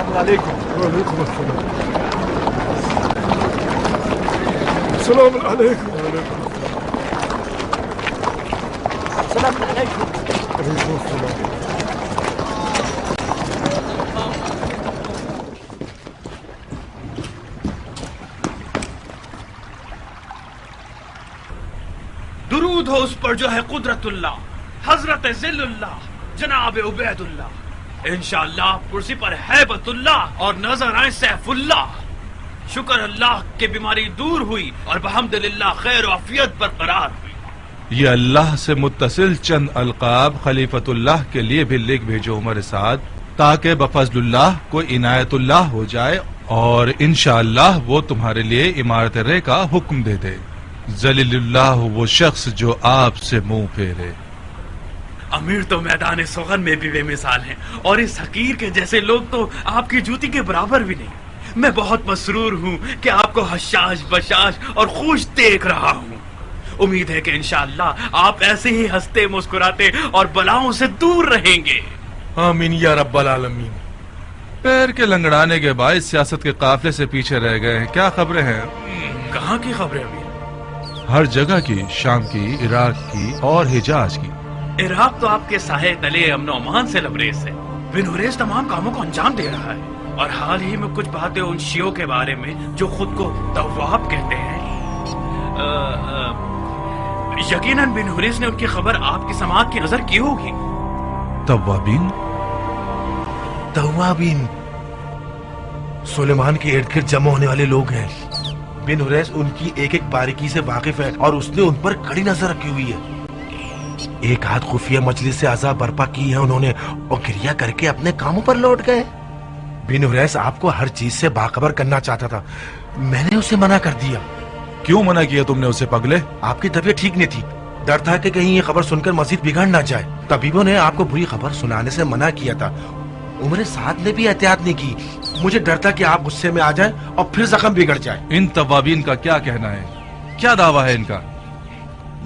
السلام علیکم. وعلیکم السلام. السلام علیکم. السلام علیکم. وعلیکم السلام. درود ہو اس پر جو ہے قدرت اللہ، حضرت ذل اللہ، جناب عبید اللہ. انشاءاللہ کرسی پر ہیبت اللہ اور نظر آئے سیف اللہ. شکر اللہ کہ بیماری دور ہوئی اور بحمدللہ خیر و عافیت برقرار ہوئی. یہ اللہ سے متصل چند القاب خلیفۃ اللہ کے لیے بھی لکھ بھیجو عمر سعد، تاکہ بفضل اللہ کو عنایت اللہ ہو جائے اور انشاءاللہ وہ تمہارے لیے عمارت رے کا حکم دے دے. ذلیل اللہ وہ شخص جو آپ سے منہ پھیرے. امیر تو میدان سخن میں بھی بے مثال ہیں اور اس حقیر کے جیسے لوگ تو آپ کی جوتی کے برابر بھی نہیں. میں بہت مسرور ہوں کہ آپ کو حشاش بشاش اور خوش دیکھ رہا ہوں. امید ہے کہ انشاءاللہ آپ ایسے ہی ہنستے مسکراتے اور بلاؤں سے دور رہیں گے. آمین یا رب العالمین. پیر کے لنگڑانے کے باعث سیاست کے قافلے سے پیچھے رہ گئے ہیں. کیا خبریں ہیں؟ کہاں کی خبریں امیر؟ ہر جگہ کی، شام کی، عراق کی اور حجاز کی. عراق تو آپ کے سائے تلے امن و امان سے لبریز ہے. بن حریث تمام کاموں کو انجام دے رہا ہے اور حال ہی میں کچھ باتیں ان شیعوں کے بارے میں جو خود کو تواب کہتے ہیں. یقیناً بن حریث نے ان کی خبر آپ کی سماعت کی نظر کی ہوگی. توابین؟ توابین سلیمان کے ارد گرد جمع ہونے والے لوگ ہیں. بن حریث ان کی ایک ایک باریکی سے واقف ہے اور اس نے ان پر کڑی نظر رکھی ہوئی ہے. ایک ہاتھ خفیہ مجلس سے عذاب برپا کی ہے انہوں نے اور گریہ کر کے اپنے کاموں پر لوٹ گئے. بن حریث آپ کو ہر چیز سے باخبر کرنا چاہتا تھا، میں نے اسے منع کر دیا. کیوں منع کیا تم نے اسے پگلے؟ آپ کی طبیعت ٹھیک نہیں تھی، ڈر تھا کہ کہیں یہ خبر سن کر مزید بگڑ نہ جائے. طبیبوں نے آپ کو بری خبر سنانے سے منع کیا تھا. عمر سعد نے بھی احتیاط نہیں کی. مجھے ڈر تھا کہ آپ غصے میں آ جائیں اور پھر زخم بگڑ جائے. ان توابین کا کیا کہنا ہے؟ کیا دعویٰ ہے ان کا؟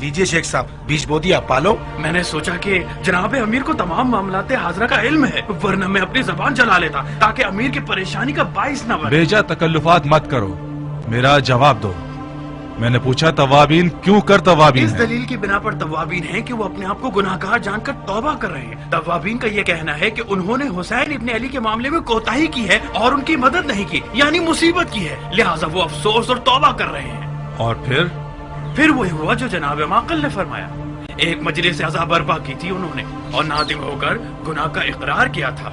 لیجئے شیخ صاحب، بیچ بو دیا پالو. میں نے سوچا کہ جناب امیر کو تمام معاملات حاضرہ کا علم ہے، ورنہ میں اپنی زبان چلا لیتا تاکہ امیر کی پریشانی کا باعث نہ بنے. بیجا تکلفات مت کرو، میرا جواب دو. میں نے پوچھا توابین کیوں کر توابین اس ہے؟ دلیل کی بنا پر توابین ہیں کہ وہ اپنے آپ کو گناہ گار جان کر توبہ کر رہے ہیں. توابین کا یہ کہنا ہے کہ انہوں نے حسین ابن علی کے معاملے میں کوتاہی کی ہے اور ان کی مدد نہیں کی، یعنی مصیبت کی ہے، لہٰذا وہ افسوس اور توبہ کر رہے ہیں. اور پھر وہی ہوا جو جناب معقل نے فرمایا. ایک مجلس عذاب برپا کی تھی انہوں نے اور نادم ہو کر گناہ کا اقرار کیا تھا.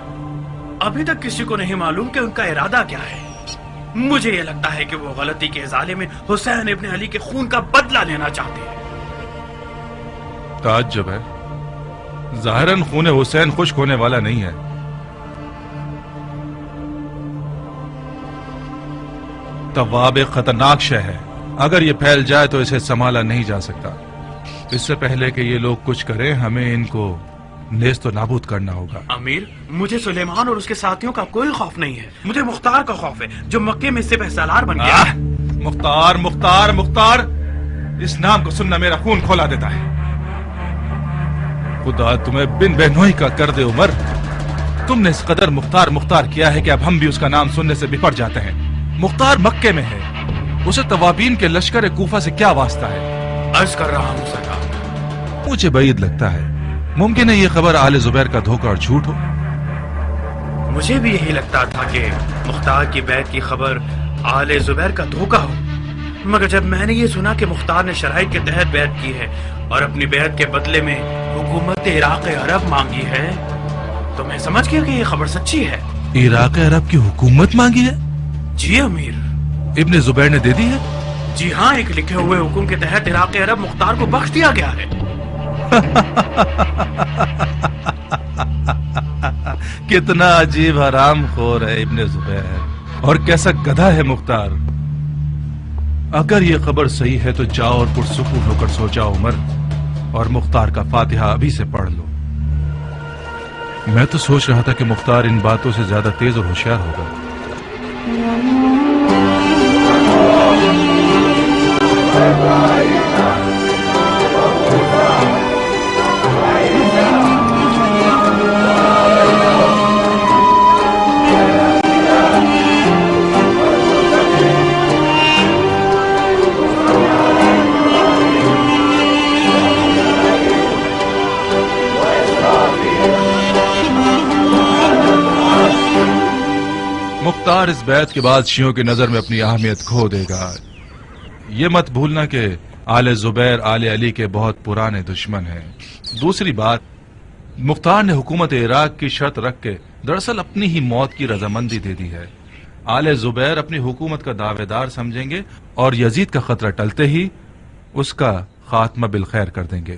ابھی تک کسی کو نہیں معلوم کہ ان کا ارادہ کیا ہے. مجھے یہ لگتا ہے کہ وہ غلطی کے ازالے میں حسین ابن علی کے خون کا بدلہ لینا چاہتے ہیں. تعجب ہے، ظاہراً خون حسین خشک ہونے والا نہیں ہے. تواب ایک خطرناک شے ہے، اگر یہ پھیل جائے تو اسے سنبھالا نہیں جا سکتا. اس سے پہلے کہ یہ لوگ کچھ کریں ہمیں ان کو نیست و نابود کرنا ہوگا. امیر، مجھے سلیمان اور اس کے ساتھیوں کا کوئی خوف نہیں ہے، مجھے مختار کا خوف ہے جو مکے میں سپہ سالار بن گیا. مختار مختار مختار، اس نام کو سننا میرا خون کھولا دیتا ہے. خدا تمہیں بن بہنوئی کا کر دے عمر. تم نے اس قدر مختار مختار کیا ہے کہ اب ہم بھی اس کا نام سننے سے بپڑ جاتے ہیں. مختار مکے میں ہے، اسے توابین کے لشکر کوفہ سے کیا واسطہ ہے؟ عرض کر رہا ہوں سرکار. مجھے بعید لگتا ہے، ممکن ہے یہ خبر آل زبیر کا دھوکہ اور جھوٹ ہو. مجھے بھی یہی لگتا تھا کہ مختار کی بیعت کی خبر آل زبیر کا دھوکہ ہو، مگر جب میں نے یہ سنا کہ مختار نے شرائط کے تحت بیعت کی ہے اور اپنی بیعت کے بدلے میں حکومت عراق عرب مانگی ہے تو میں سمجھ گیا کہ یہ خبر سچی ہے. عراق عرب کی حکومت مانگی ہے؟ جی امیر. ابن زبیر نے دے دی ہے؟ جی ہاں، ایک لکھے ہوئے حکم کے تحت عراق عرب مختار کو بخش دیا گیا ہے. کتنا عجیب حرام خور ہے ابن زبیر، اور کیسا گدھا ہے مختار. اگر یہ خبر صحیح ہے تو جاؤ اور پرسکون ہو کر سو جاؤ عمر، اور مختار کا فاتحہ ابھی سے پڑھ لو. میں تو سوچ رہا تھا کہ مختار ان باتوں سے زیادہ تیز اور ہوشیار ہوگا. مختار اس بیعت کے بعد شیعوں کی نظر میں اپنی اہمیت کھو دے گا۔ یہ مت بھولنا کہ آل زبیر آل علی کے بہت پرانے دشمن ہیں۔ دوسری بات، مختار نے حکومت عراق کی شرط رکھ کے دراصل اپنی ہی موت کی رضامندی دے دی ہے۔ آل زبیر اپنی حکومت کا دعوے دار سمجھیں گے اور یزید کا خطرہ ٹلتے ہی اس کا خاتمہ بالخیر کر دیں گے۔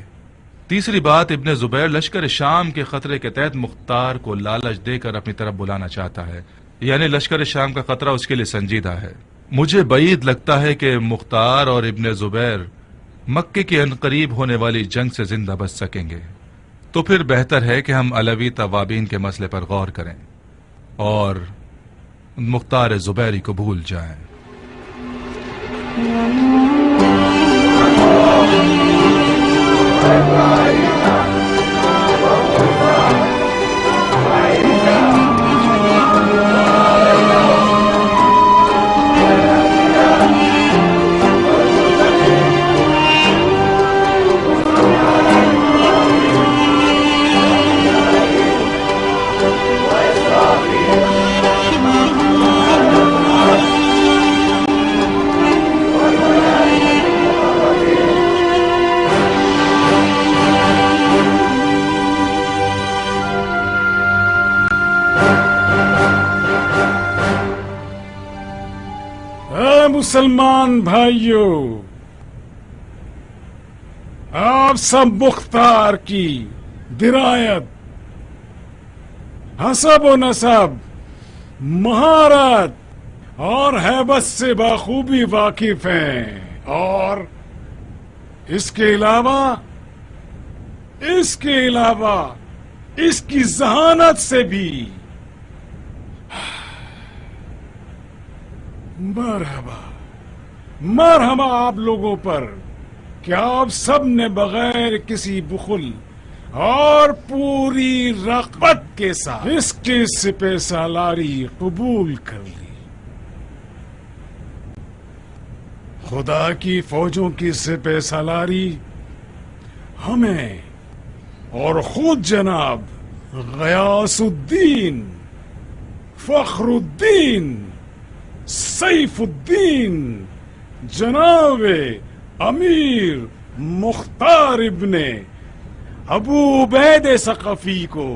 تیسری بات، ابن زبیر لشکر شام کے خطرے کے تحت مختار کو لالچ دے کر اپنی طرف بلانا چاہتا ہے، یعنی لشکر شام کا خطرہ اس کے لیے سنجیدہ ہے۔ مجھے بعید لگتا ہے کہ مختار اور ابن زبیر مکے کے عنقریب ہونے والی جنگ سے زندہ بچ سکیں گے، تو پھر بہتر ہے کہ ہم علوی توابین کے مسئلے پر غور کریں اور مختار زبیری کو بھول جائیں۔ مسلمان بھائیوں، آپ سب مختار کی درایت، حسب و نسب، مہارت اور ہیبت سے بخوبی واقف ہیں، اور اس کے علاوہ اس کی ذہانت سے بھی مرحبا آپ لوگوں پر کہ آپ سب نے بغیر کسی بخل اور پوری رغبت کے ساتھ اس کی سپہ سالاری قبول کر لی۔ خدا کی فوجوں کی سپہ سالاری ہمیں اور خود جناب غیاث الدین، فخر الدین، سیف الدین، جناب امیر مختار ابن ابو عبید ثقفی کو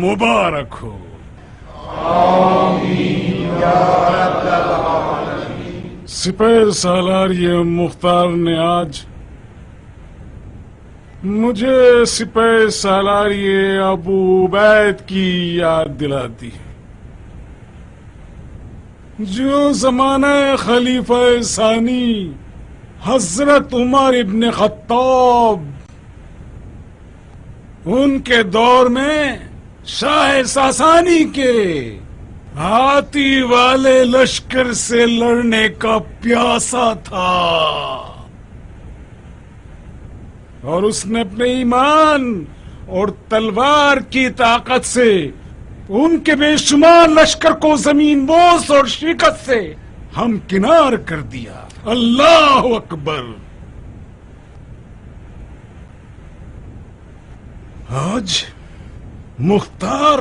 مبارک ہو۔ سپہ سالاری مختار نے آج مجھے سپہ سالاری ابو عبید کی یاد دلاتی ہے، جو زمانہ خلیفہ ثانی حضرت عمر ابن خطاب، ان کے دور میں شاہ ساسانی کے ہاتھی والے لشکر سے لڑنے کا پیاسا تھا، اور اس نے اپنے ایمان اور تلوار کی طاقت سے ان کے بے شمار لشکر کو زمین بوس اور شکست سے ہمکنار کر دیا۔ اللہ اکبر۔ آج مختار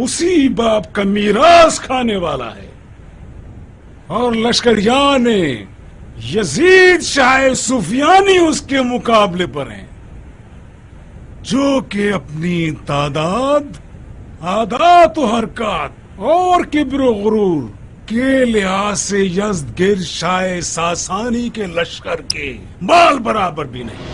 اسی باپ کا میراث کھانے والا ہے، اور لشکریان یزید شاہ سفیانی اس کے مقابلے پر ہیں، جو کہ اپنی تعداد، عادات و حرکات اور کبر و غرور کے لحاظ سے یزدگرد شاہ ساسانی کے لشکر کے بال برابر بھی نہیں۔